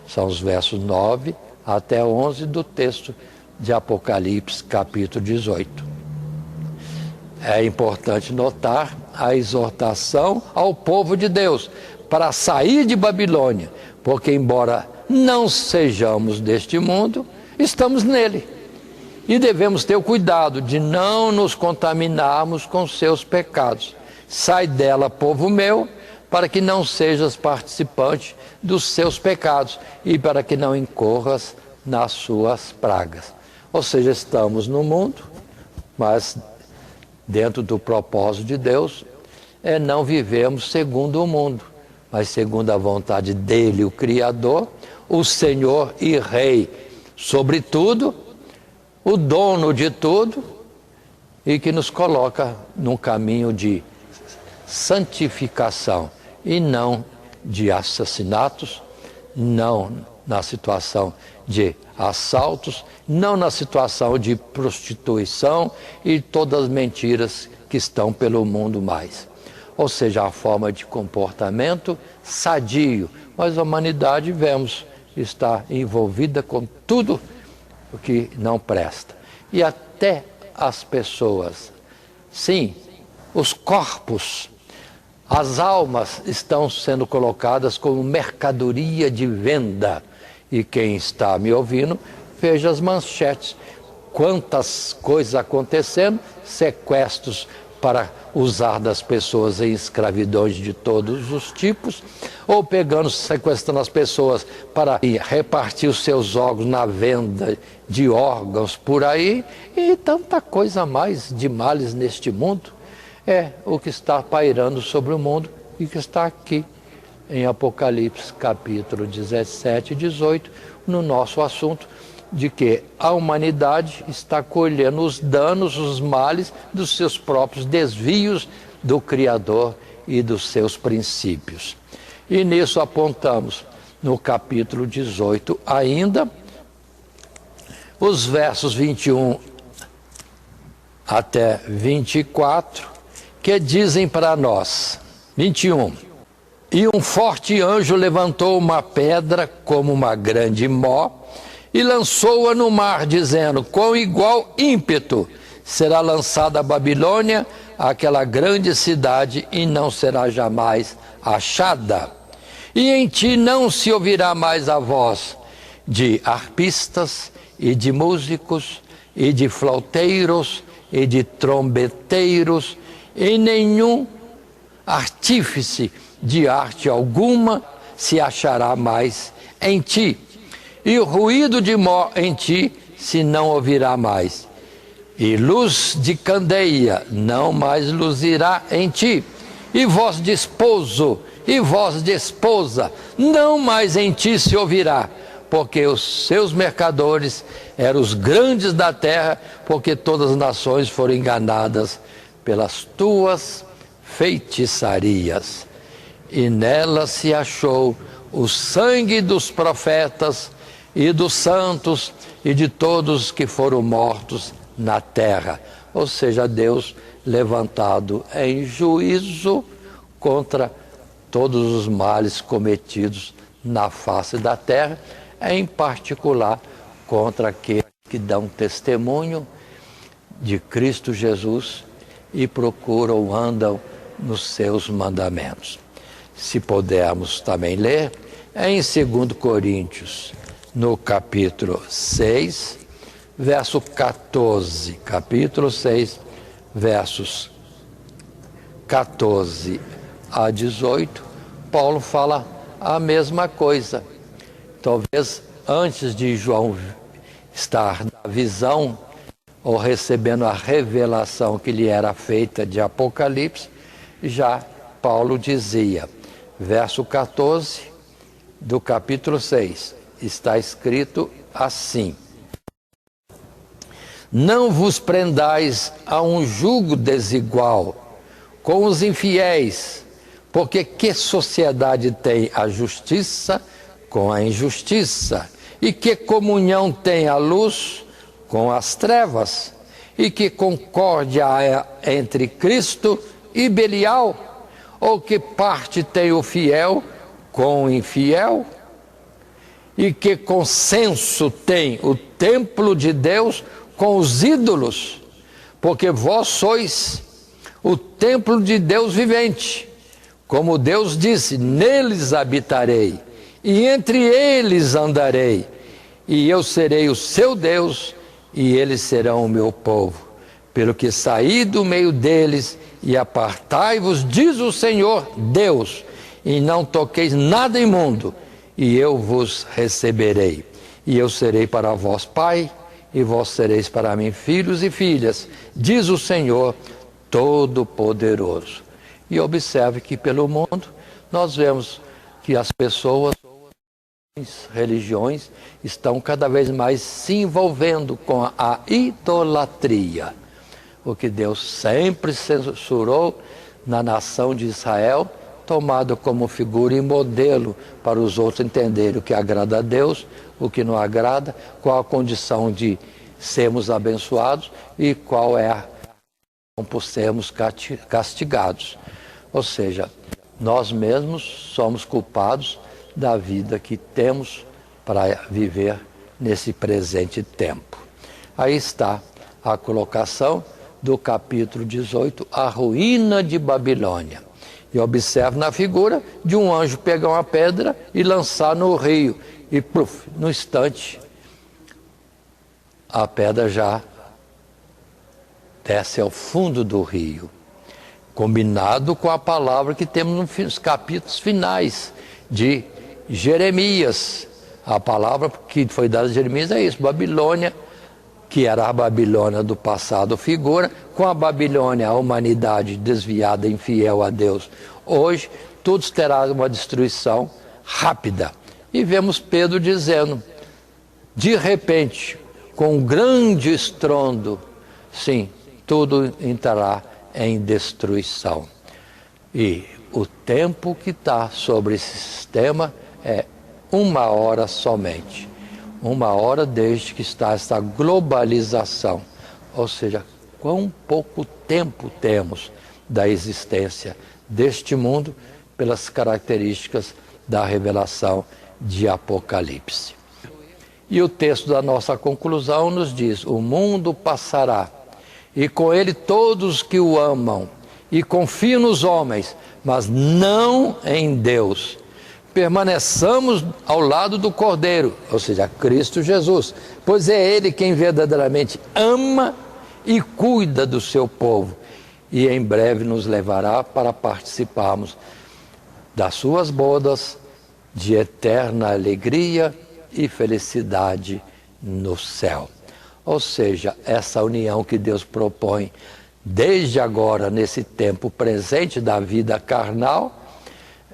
São os versos 9 até 11 do texto de Apocalipse, capítulo 18. É importante notar a exortação ao povo de Deus para sair de Babilônia, porque embora não sejamos deste mundo, estamos nele. E devemos ter o cuidado de não nos contaminarmos com seus pecados. Sai dela, povo meu, para que não sejas participante dos seus pecados e para que não incorras nas suas pragas. Ou seja, estamos no mundo, mas dentro do propósito de Deus, não vivemos segundo o mundo, mas segundo a vontade dele, o Criador, o Senhor e Rei sobre tudo, o dono de tudo, e que nos coloca num caminho de santificação e não de assassinatos, não na situação de assaltos, não na situação de prostituição e todas as mentiras que estão pelo mundo mais. Ou seja, a forma de comportamento sadio, mas a humanidade, vemos, está envolvida com tudo o que não presta. E até as pessoas, sim, os corpos, as almas estão sendo colocadas como mercadoria de venda. E quem está me ouvindo, veja as manchetes. Quantas coisas acontecendo, sequestros para usar das pessoas em escravidões de todos os tipos, ou pegando, sequestrando as pessoas para repartir os seus órgãos na venda de órgãos por aí, e tanta coisa mais de males neste mundo. É o que está pairando sobre o mundo e que está aqui em Apocalipse capítulo 17 e 18, no nosso assunto, de que a humanidade está colhendo os danos, os males dos seus próprios desvios do Criador e dos seus princípios. E nisso apontamos no capítulo 18 ainda os versos 21 até 24, que dizem para nós, 21: E um forte anjo levantou uma pedra como uma grande mó e lançou-a no mar, dizendo: com igual ímpeto será lançada a Babilônia, aquela grande cidade, e não será jamais achada. E em ti não se ouvirá mais a voz de arpistas e de músicos e de flauteiros e de trombeteiros, e nenhum artífice de arte alguma se achará mais em ti. E o ruído de mó em ti se não ouvirá mais. E luz de candeia não mais luzirá em ti. E voz de esposo e voz de esposa não mais em ti se ouvirá, porque os seus mercadores eram os grandes da terra, porque todas as nações foram enganadas pelas tuas feitiçarias. E nela se achou o sangue dos profetas e dos santos e de todos que foram mortos na terra. Ou seja, Deus levantado em juízo contra todos os males cometidos na face da terra, em particular contra aqueles que dão testemunho de Cristo Jesus e procuram, andam nos seus mandamentos. Se pudermos também ler, em 2 Coríntios, no capítulo 6, verso 14, capítulo 6, versos 14 a 18, Paulo fala a mesma coisa. Talvez antes de João estar na visão ou recebendo a revelação que lhe era feita de Apocalipse, já Paulo dizia, verso 14 do capítulo 6, está escrito assim: não vos prendais a um jugo desigual com os infiéis, porque que sociedade tem a justiça com a injustiça? E que comunhão tem a luz com as trevas? E que concórdia há entre Cristo e Belial? Ou que parte tem o fiel com o infiel? E que consenso tem o templo de Deus com os ídolos? Porque vós sois o templo de Deus vivente. Como Deus disse, neles habitarei, e entre eles andarei, e eu serei o seu Deus, e eles serão o meu povo. Pelo que saí do meio deles, e apartai-vos, diz o Senhor Deus, e não toqueis nada imundo, e eu vos receberei. E eu serei para vós pai, e vós sereis para mim filhos e filhas, diz o Senhor Todo-Poderoso. E observe que pelo mundo nós vemos que as pessoas, religiões, estão cada vez mais se envolvendo com a idolatria. O que Deus sempre censurou na nação de Israel, tomado como figura e modelo para os outros entenderem o que agrada a Deus, o que não agrada, qual a condição de sermos abençoados e qual é a por sermos castigados. Ou seja, nós mesmos somos culpados da vida que temos para viver nesse presente tempo. Aí está a colocação do capítulo 18, a ruína de Babilônia. E observe na figura de um anjo pegar uma pedra e lançar no rio. E pluf, no instante, a pedra já desce ao fundo do rio. combinado com a palavra que temos nos capítulos finais de Jeremias. A palavra que foi dada a Jeremias é isso: Babilônia, que era a Babilônia do passado, figura, com a Babilônia, a humanidade desviada, infiel a Deus. Hoje, tudo terá uma destruição rápida. E vemos Pedro dizendo, de repente, com um grande estrondo, sim, tudo entrará em destruição. E o tempo que está sobre esse sistema é 1 hora somente. 1 hora desde que está essa globalização. Ou seja, quão pouco tempo temos da existência deste mundo pelas características da revelação de Apocalipse. E o texto da nossa conclusão nos diz: o mundo passará, e com ele todos que o amam, e confiam nos homens, mas não em Deus. Permaneçamos ao lado do Cordeiro, ou seja, Cristo Jesus, pois é Ele quem verdadeiramente ama e cuida do seu povo, e em breve nos levará para participarmos das suas bodas de eterna alegria e felicidade no céu. Ou seja, essa união que Deus propõe desde agora, nesse tempo presente da vida carnal,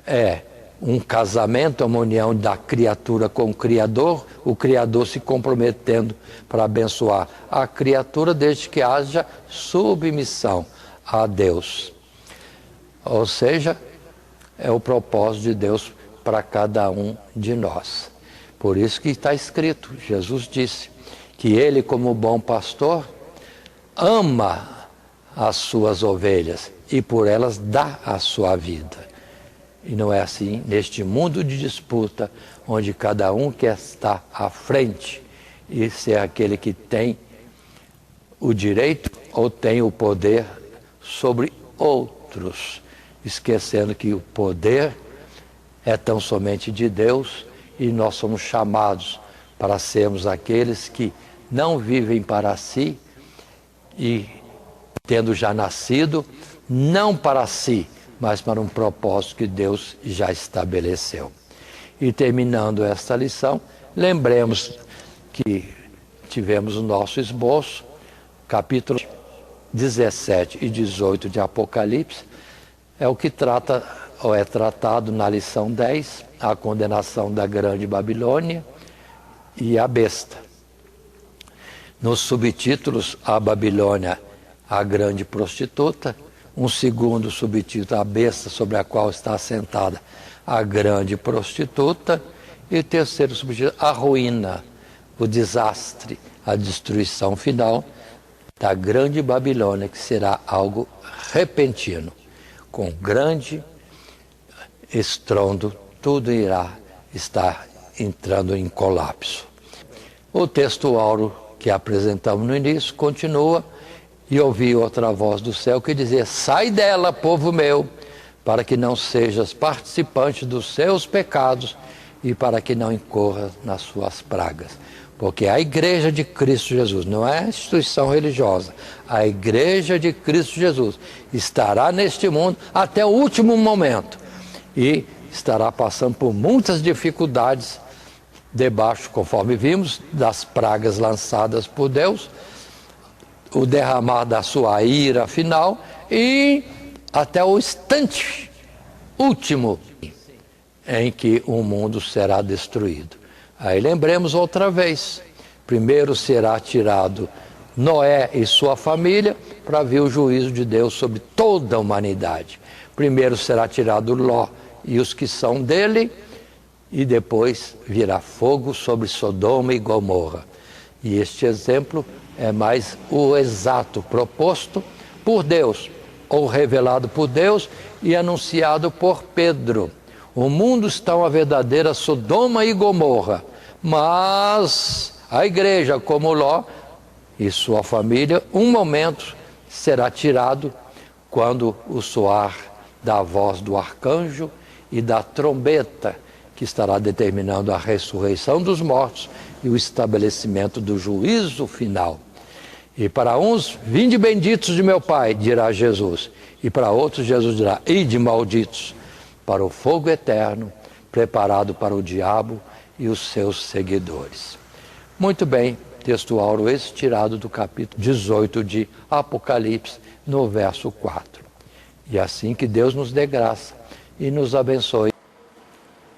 é um casamento, uma união da criatura com o Criador se comprometendo para abençoar a criatura desde que haja submissão a Deus. Ou seja, é o propósito de Deus para cada um de nós. Por isso que está escrito, Jesus disse que Ele, como bom pastor, ama as suas ovelhas e por elas dá a sua vida. E não é assim neste mundo de disputa, onde cada um quer estar à frente e ser aquele que tem o direito ou tem o poder sobre outros, esquecendo que o poder é tão somente de Deus e nós somos chamados para sermos aqueles que não vivem para si e, tendo já nascido, não para si, mas para um propósito que Deus já estabeleceu. E terminando esta lição, lembremos que tivemos o nosso esboço, capítulo 17 e 18 de Apocalipse, é o que trata, ou é tratado na lição 10, a condenação da grande Babilônia e a besta. Nos subtítulos, a Babilônia, a grande prostituta, um segundo subtítulo, a besta sobre a qual está assentada a grande prostituta, e terceiro subtítulo, a ruína, o desastre, a destruição final da grande Babilônia, que será algo repentino, com grande estrondo, tudo irá estar entrando em colapso. O texto áureo que apresentamos no início continua: e ouvi outra voz do céu que dizia: sai dela, povo meu, para que não sejas participante dos seus pecados e para que não incorras nas suas pragas. Porque a igreja de Cristo Jesus, não é a instituição religiosa, a igreja de Cristo Jesus estará neste mundo até o último momento e estará passando por muitas dificuldades debaixo, conforme vimos, das pragas lançadas por Deus, o derramar da sua ira final e até o instante último em que o mundo será destruído. Aí lembremos outra vez, primeiro será tirado Noé e sua família para ver o juízo de Deus sobre toda a humanidade. Primeiro será tirado Ló e os que são dele, e depois virá fogo sobre Sodoma e Gomorra. E este exemplo é mais o exato proposto por Deus, ou revelado por Deus e anunciado por Pedro. O mundo está uma verdadeira Sodoma e Gomorra, mas a igreja, como Ló e sua família, um momento será tirado quando o soar da voz do arcanjo e da trombeta, que estará determinando a ressurreição dos mortos e o estabelecimento do juízo final. E para uns, vinde benditos de meu Pai, dirá Jesus. E para outros, Jesus dirá, ide malditos, para o fogo eterno, preparado para o diabo e os seus seguidores. Muito bem, texto áureo esse, tirado do capítulo 18 de Apocalipse, no verso 4. E assim que Deus nos dê graça e nos abençoe.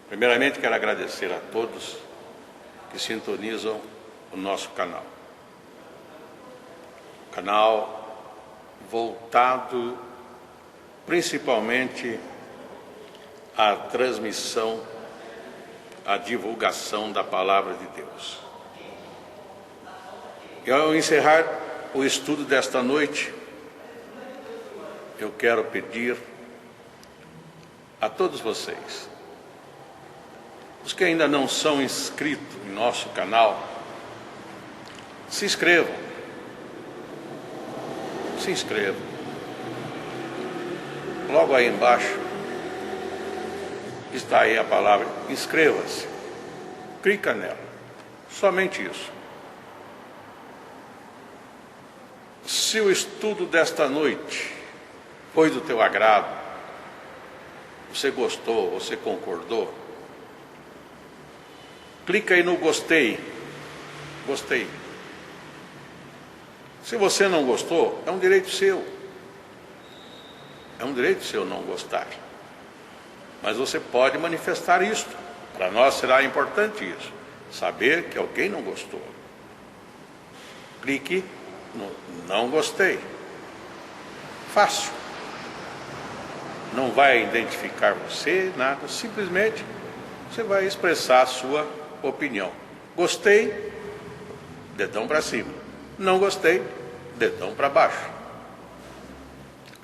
Primeiramente, quero agradecer a todos que sintonizam o nosso canal. Canal voltado principalmente à transmissão, à divulgação da Palavra de Deus. E ao encerrar o estudo desta noite, eu quero pedir a todos vocês, os que ainda não são inscritos em nosso canal, se inscrevam. Se inscrevam. Logo aí embaixo está aí a palavra inscreva-se. Clica nela. Somente isso. Se o estudo desta noite foi do teu agrado, você gostou, você concordou, clica aí no gostei. Gostei. Se você não gostou, é um direito seu. É um direito seu não gostar. Mas você pode manifestar isso. Para nós será importante isso. Saber que alguém não gostou. Clique no não gostei. Fácil. Não vai identificar você, nada. Simplesmente você vai expressar a sua opinião. Gostei, dedão para cima. Não gostei, dedão para baixo.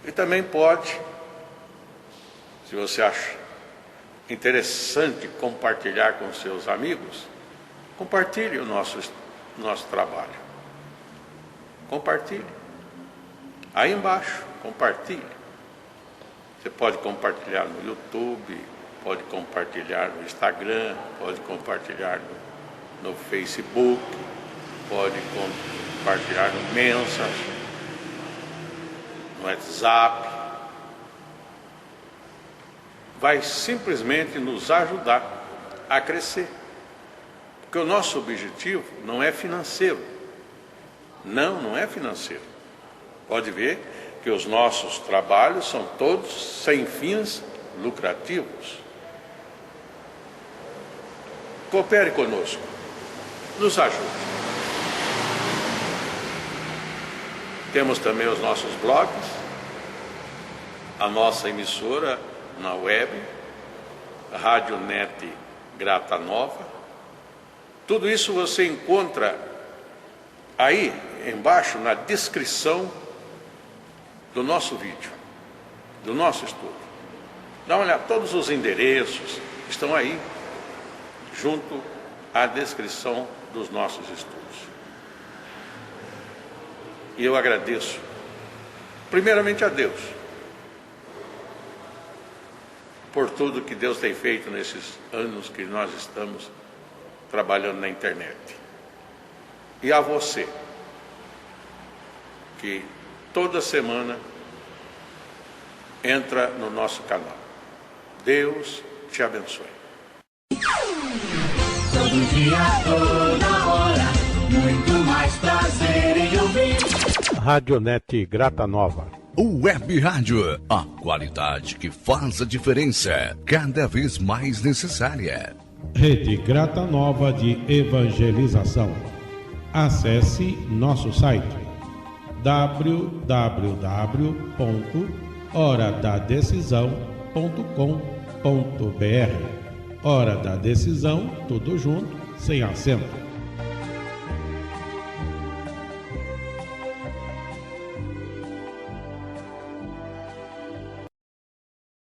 E também pode, se você acha interessante compartilhar com seus amigos, compartilhe o nosso trabalho. Compartilhe. Aí embaixo, compartilhe. Você pode compartilhar no YouTube, pode compartilhar no Instagram, pode compartilhar no Facebook, pode compartilhar no Mensagens, no WhatsApp. Vai simplesmente nos ajudar a crescer. Porque o nosso objetivo não é financeiro. Não é financeiro. Pode ver que os nossos trabalhos são todos sem fins lucrativos. Coopere conosco. Nos ajude. Temos também os nossos blogs, a nossa emissora na web, a Rádio Net Grata Nova. Tudo isso você encontra aí embaixo na descrição do nosso vídeo, do nosso estudo. Dá uma olhada, todos os endereços estão aí, junto à descrição dos nossos estudos. E eu agradeço, primeiramente a Deus, por tudo que Deus tem feito nesses anos que nós estamos trabalhando na internet. E a você, que toda semana entra no nosso canal. Deus te abençoe. Todo dia, toda hora, muito mais prazer em ouvir. Radionet Grata Nova. Web Rádio, a qualidade que faz a diferença, cada vez mais necessária. Rede Grata Nova de Evangelização. Acesse nosso site www.horadadecisão.com.br. Hora da Decisão, tudo junto, sem acento.